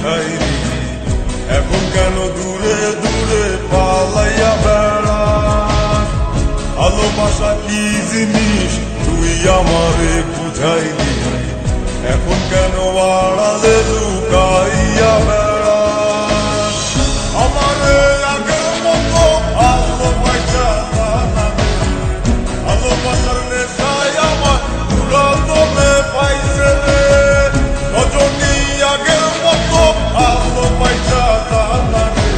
শিখাইলি, এখন কেন দূরে দূরে পালাইয়া বেড়াস? ভালোবাসা কি জিনিস তুই আমারে বুঝাইলি, এখন কেন আড়ালে লুকাইয়া বেড়াস? আমারে আগের মতো ভালোবাসা জানা, ভালোবাসার নেশায় আমার পুরাতনে পাইছে রে। রজনী আগের মতো ভালোবাসা জানা রে,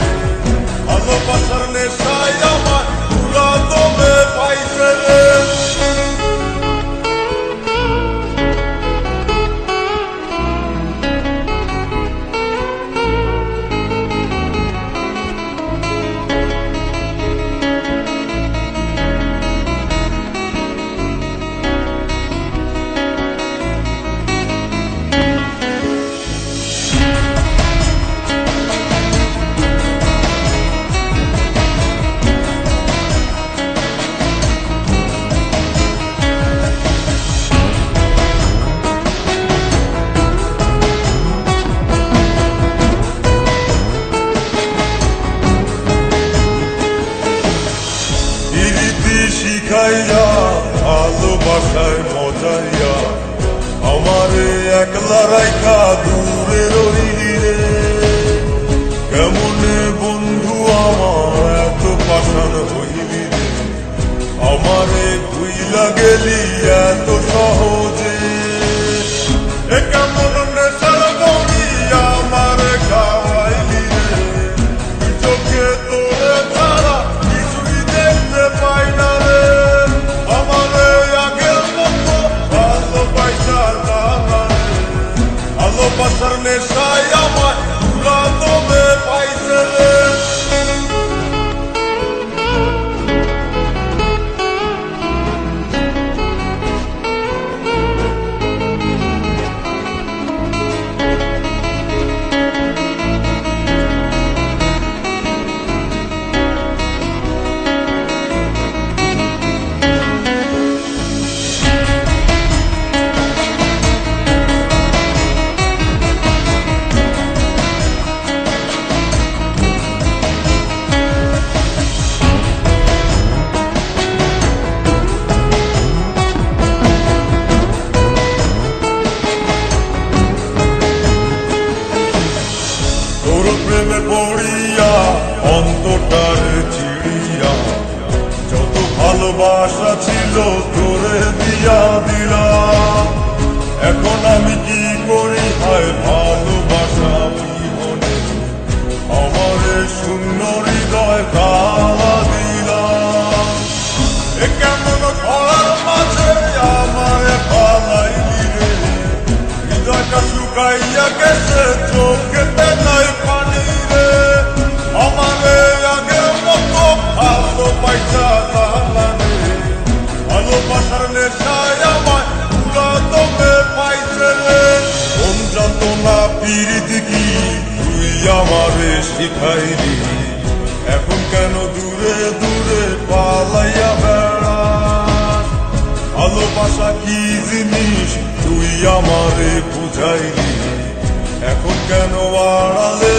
ভালোবাসার নেশায় আমার পুরাতনে পাইছে রে। শিখাইয়া ভালোবাসায় মজাইয়া আমারে একলা রাইখা দূরে রইলি রে। কেমনে বন্ধু আমার এত পাষাণ হইলি রে, আমারে ভুইলা গেলি এত সহজে। কেমন নেশার বড়ি আমারে খাওয়াইলি রে, চোখে তোরে ছাড়া কিছুই দেখতে পাই না রে। আমারে আগের মতো ভালোবাসা জানা রে, ভালোবাসার নেশায় আমার পুরাতনে পাইছে রে। তোর প্রেমে পড়িয়া অন্তরটারে চিড়িয়া যত ভালোবাসা ছিল তোরে দিয়া দিলাম। এখন আমি কি করি হায় ভালোবাসা বিহনে, আমারে শূন্য হৃদয় তালা দিলাম। কেমন ঘর মাঝে আমারে পালাইলি রে, হৃদয়টা শুকাইয়া গেছে চোখেতে নাই পানি রে। আমারে আগের মতো ভালোবাসা জানা রে, ভালোবাসার নেশায় আমার পুরাতনে পাইছে রে। কোন যন্ত্রণা পীড়িত কি তুই আমারে শিখাইলি, এখন কেন দূরে দূরে পালাইয়া বেড়াস? ভালোবাসা কি জিনিস তুই আমারে বুঝাইলি, এখন কেন আড়ালে